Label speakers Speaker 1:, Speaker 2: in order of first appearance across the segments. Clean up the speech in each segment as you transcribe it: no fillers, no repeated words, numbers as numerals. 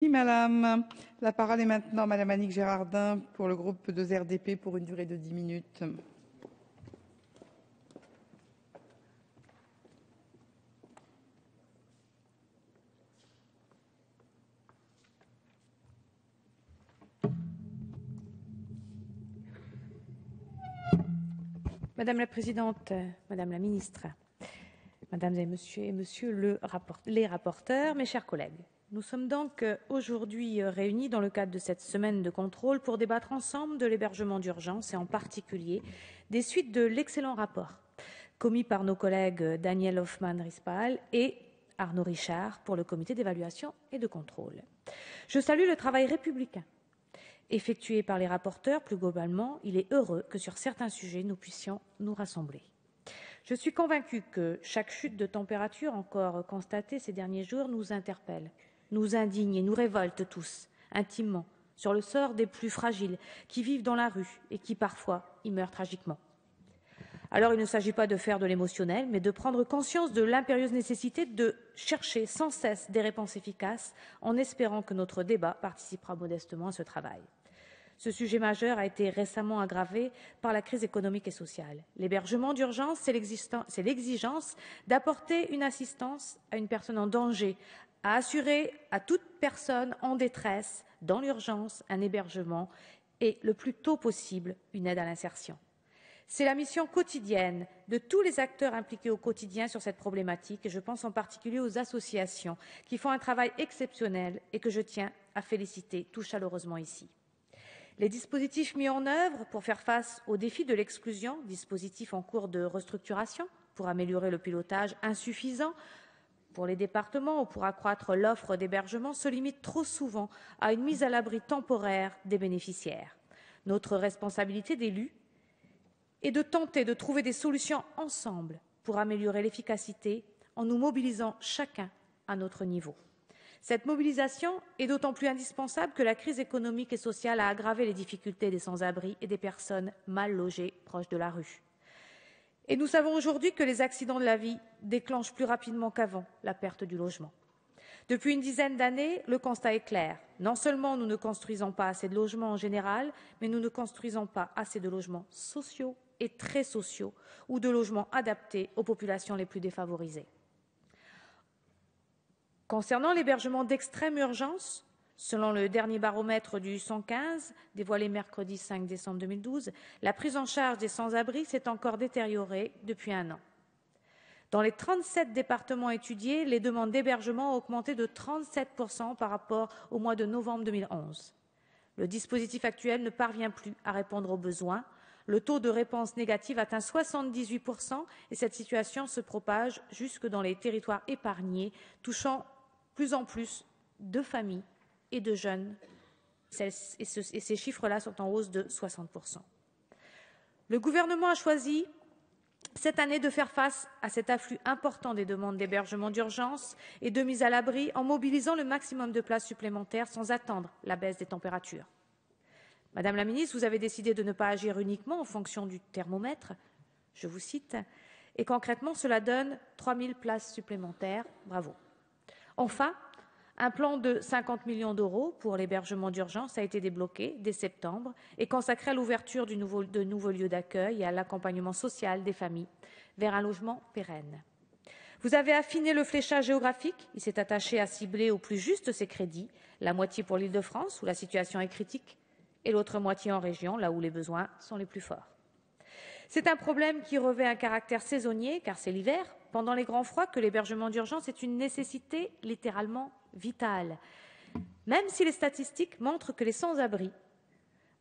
Speaker 1: Merci, Madame. La parole est maintenant à Madame Annick Gérardin pour le groupe 2RDP pour une durée de 10 minutes.
Speaker 2: Madame la Présidente, Madame la Ministre, Mesdames et Messieurs les rapporteurs, mes chers collègues, nous sommes donc aujourd'hui réunis dans le cadre de cette semaine de contrôle pour débattre ensemble de l'hébergement d'urgence et en particulier des suites de l'excellent rapport commis par nos collègues Daniel Hoffmann-Rispal et Arnaud Richard pour le comité d'évaluation et de contrôle. Je salue le travail républicain effectué par les rapporteurs. Plus globalement, il est heureux que sur certains sujets, nous puissions nous rassembler. Je suis convaincue que chaque chute de température encore constatée ces derniers jours nous interpelle, nous indigne et nous révolte tous, intimement, sur le sort des plus fragiles qui vivent dans la rue et qui parfois y meurent tragiquement. Alors il ne s'agit pas de faire de l'émotionnel, mais de prendre conscience de l'impérieuse nécessité de chercher sans cesse des réponses efficaces en espérant que notre débat participera modestement à ce travail. Ce sujet majeur a été récemment aggravé par la crise économique et sociale. L'hébergement d'urgence, c'est l'exigence d'apporter une assistance à une personne en danger, à assurer à toute personne en détresse, dans l'urgence, un hébergement et, le plus tôt possible, une aide à l'insertion. C'est la mission quotidienne de tous les acteurs impliqués au quotidien sur cette problématique, et je pense en particulier aux associations qui font un travail exceptionnel et que je tiens à féliciter tout chaleureusement ici. Les dispositifs mis en œuvre pour faire face aux défis de l'exclusion, dispositifs en cours de restructuration pour améliorer le pilotage insuffisant pour les départements ou pour accroître l'offre d'hébergement, se limitent trop souvent à une mise à l'abri temporaire des bénéficiaires. Notre responsabilité d'élus est de tenter de trouver des solutions ensemble pour améliorer l'efficacité en nous mobilisant chacun à notre niveau. Cette mobilisation est d'autant plus indispensable que la crise économique et sociale a aggravé les difficultés des sans-abri et des personnes mal logées proches de la rue. Et nous savons aujourd'hui que les accidents de la vie déclenchent plus rapidement qu'avant la perte du logement. Depuis une dizaine d'années, le constat est clair. Non seulement nous ne construisons pas assez de logements en général, mais nous ne construisons pas assez de logements sociaux et très sociaux ou de logements adaptés aux populations les plus défavorisées. Concernant l'hébergement d'extrême urgence, selon le dernier baromètre du 115, dévoilé mercredi 5 décembre 2012, la prise en charge des sans-abri s'est encore détériorée depuis un an. Dans les 37 départements étudiés, les demandes d'hébergement ont augmenté de 37% par rapport au mois de novembre 2011. Le dispositif actuel ne parvient plus à répondre aux besoins. Le taux de réponse négative atteint 78% et cette situation se propage jusque dans les territoires épargnés, touchant plus en plus de familles et de jeunes. Et ces chiffres-là sont en hausse de 60%. Le gouvernement a choisi cette année de faire face à cet afflux important des demandes d'hébergement d'urgence et de mise à l'abri en mobilisant le maximum de places supplémentaires sans attendre la baisse des températures. Madame la Ministre, vous avez décidé de ne pas agir uniquement en fonction du thermomètre, je vous cite, et concrètement cela donne 3 000 places supplémentaires. Bravo. Enfin, un plan de 50 millions d'euros pour l'hébergement d'urgence a été débloqué dès septembre et consacré à l'ouverture de nouveaux lieux d'accueil et à l'accompagnement social des familles vers un logement pérenne. Vous avez affiné le fléchage géographique. Il s'est attaché à cibler au plus juste ces crédits, la moitié pour l'Île-de-France où la situation est critique et l'autre moitié en région, là où les besoins sont les plus forts. C'est un problème qui revêt un caractère saisonnier, car c'est l'hiver, pendant les grands froids, que l'hébergement d'urgence est une nécessité littéralement vitale. Même si les statistiques montrent que les sans-abri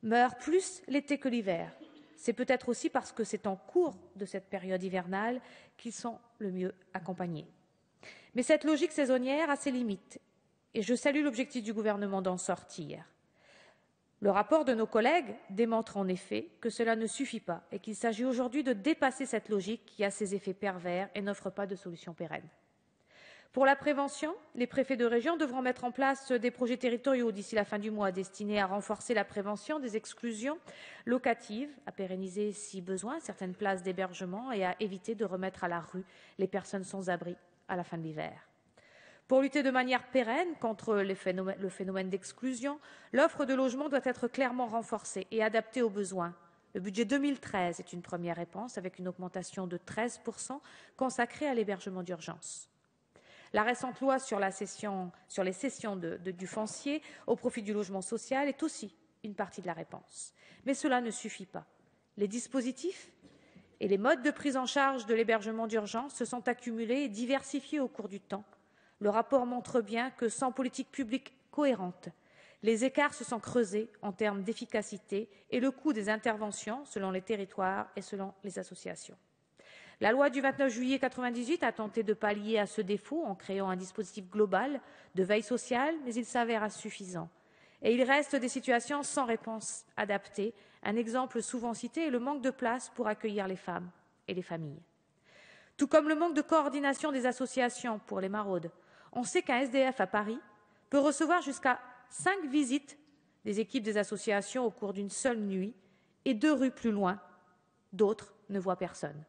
Speaker 2: meurent plus l'été que l'hiver, c'est peut-être aussi parce que c'est en cours de cette période hivernale qu'ils sont le mieux accompagnés. Mais cette logique saisonnière a ses limites, et je salue l'objectif du gouvernement d'en sortir. Le rapport de nos collègues démontre en effet que cela ne suffit pas et qu'il s'agit aujourd'hui de dépasser cette logique qui a ses effets pervers et n'offre pas de solution pérenne. Pour la prévention, les préfets de région devront mettre en place des projets territoriaux d'ici la fin du mois destinés à renforcer la prévention des exclusions locatives, à pérenniser si besoin certaines places d'hébergement et à éviter de remettre à la rue les personnes sans abri à la fin de l'hiver. Pour lutter de manière pérenne contre le phénomène d'exclusion, l'offre de logement doit être clairement renforcée et adaptée aux besoins. Le budget 2013 est une première réponse avec une augmentation de 13% consacrée à l'hébergement d'urgence. La récente loi sur les cessions du foncier au profit du logement social est aussi une partie de la réponse. Mais cela ne suffit pas. Les dispositifs et les modes de prise en charge de l'hébergement d'urgence se sont accumulés et diversifiés au cours du temps. Le rapport montre bien que sans politique publique cohérente, les écarts se sont creusés en termes d'efficacité et le coût des interventions selon les territoires et selon les associations. La loi du 29 juillet 1998 a tenté de pallier à ce défaut en créant un dispositif global de veille sociale, mais il s'avère insuffisant. Et il reste des situations sans réponse adaptée. Un exemple souvent cité est le manque de place pour accueillir les femmes et les familles. Tout comme le manque de coordination des associations pour les maraudes. On sait qu'un SDF à Paris peut recevoir jusqu'à 5 visites des équipes des associations au cours d'une seule nuit et 2 rues plus loin, d'autres ne voient personne.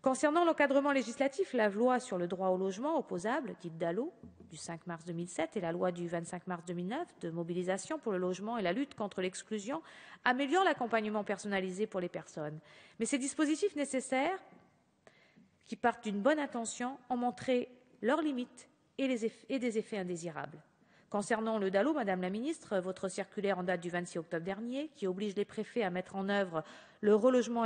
Speaker 2: Concernant l'encadrement législatif, la loi sur le droit au logement opposable, dite DALO, du 5 mars 2007 et la loi du 25 mars 2009 de mobilisation pour le logement et la lutte contre l'exclusion améliorent l'accompagnement personnalisé pour les personnes. Mais ces dispositifs nécessaires, qui partent d'une bonne intention, ont montré leurs limites et des effets indésirables. Concernant le DALO, Madame la Ministre, votre circulaire en date du 26 octobre dernier, qui oblige les préfets à mettre en œuvre le relogement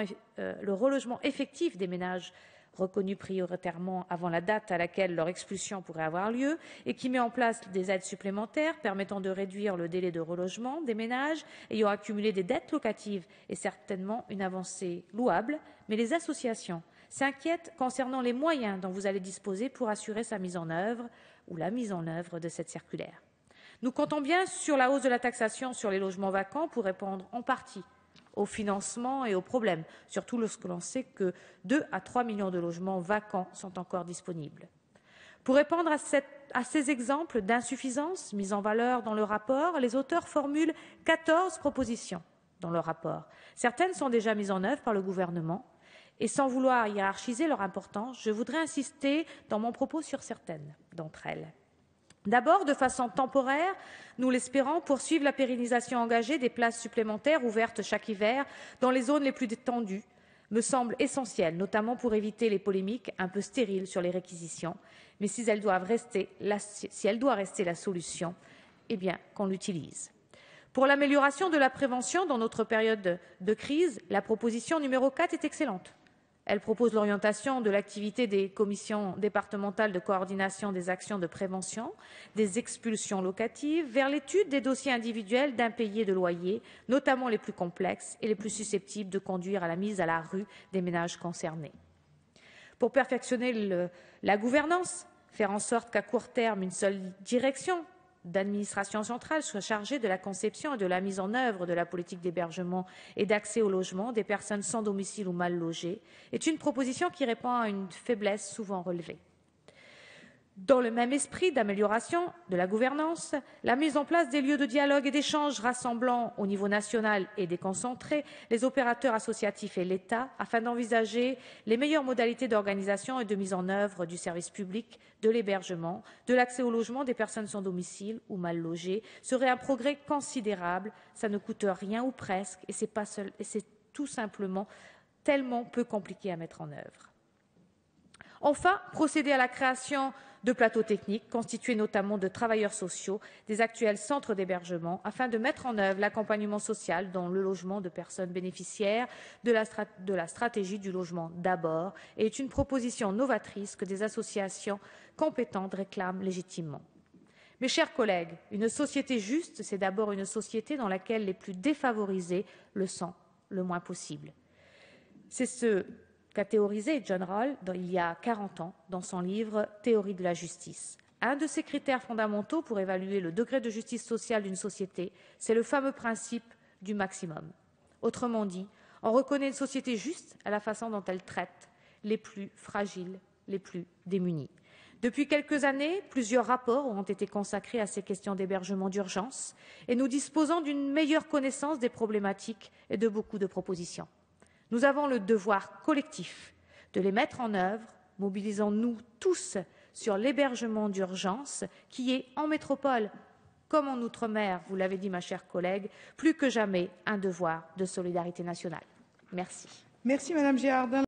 Speaker 2: effectif des ménages reconnus prioritairement avant la date à laquelle leur expulsion pourrait avoir lieu et qui met en place des aides supplémentaires permettant de réduire le délai de relogement des ménages ayant accumulé des dettes locatives est certainement une avancée louable, mais les associations s'inquiètent concernant les moyens dont vous allez disposer pour assurer sa mise en œuvre ou la mise en œuvre de cette circulaire. Nous comptons bien sur la hausse de la taxation sur les logements vacants pour répondre en partie au financement et aux problèmes, surtout lorsque l'on sait que 2 à 3 millions de logements vacants sont encore disponibles. Pour répondre à ces exemples d'insuffisance mis en valeur dans le rapport, les auteurs formulent 14 propositions dans le rapport. Certaines sont déjà mises en œuvre par le gouvernement et sans vouloir hiérarchiser leur importance, je voudrais insister dans mon propos sur certaines d'entre elles. D'abord, de façon temporaire, nous l'espérons, poursuivre la pérennisation engagée des places supplémentaires ouvertes chaque hiver dans les zones les plus tendues me semble essentiel, notamment pour éviter les polémiques un peu stériles sur les réquisitions. Mais si elle doit rester la solution, eh bien, qu'on l'utilise. Pour l'amélioration de la prévention dans notre période de crise, la proposition numéro 4 est excellente. Elle propose l'orientation de l'activité des commissions départementales de coordination des actions de prévention des expulsions locatives vers l'étude des dossiers individuels d'impayés de loyers, notamment les plus complexes et les plus susceptibles de conduire à la mise à la rue des ménages concernés. Pour perfectionner la gouvernance, faire en sorte qu'à court terme, une seule direction d'administration centrale soit chargée de la conception et de la mise en œuvre de la politique d'hébergement et d'accès au logement des personnes sans domicile ou mal logées, est une proposition qui répond à une faiblesse souvent relevée. Dans le même esprit d'amélioration de la gouvernance, la mise en place des lieux de dialogue et d'échange rassemblant au niveau national et déconcentré les opérateurs associatifs et l'État afin d'envisager les meilleures modalités d'organisation et de mise en œuvre du service public, de l'hébergement, de l'accès au logement des personnes sans domicile ou mal logées serait un progrès considérable. Ça ne coûte rien ou presque et c'est tout simplement tellement peu compliqué à mettre en œuvre. Enfin, procéder à la création de plateaux techniques constitués notamment de travailleurs sociaux des actuels centres d'hébergement afin de mettre en œuvre l'accompagnement social dans le logement de personnes bénéficiaires de la stratégie du logement d'abord est une proposition novatrice que des associations compétentes réclament légitimement. Mes chers collègues, une société juste, c'est d'abord une société dans laquelle les plus défavorisés le sont le moins possible. C'est ce qu'a théorisé John Rawls il y a 40 ans dans son livre « Théorie de la justice ». Un de ses critères fondamentaux pour évaluer le degré de justice sociale d'une société, c'est le fameux principe du maximum. Autrement dit, on reconnaît une société juste à la façon dont elle traite les plus fragiles, les plus démunis. Depuis quelques années, plusieurs rapports ont été consacrés à ces questions d'hébergement d'urgence et nous disposons d'une meilleure connaissance des problématiques et de beaucoup de propositions. Nous avons le devoir collectif de les mettre en œuvre. Mobilisons-nous tous sur l'hébergement d'urgence qui est, en métropole comme en Outre-mer, vous l'avez dit ma chère collègue, plus que jamais un devoir de solidarité nationale. Merci.
Speaker 1: Merci Madame Girardin.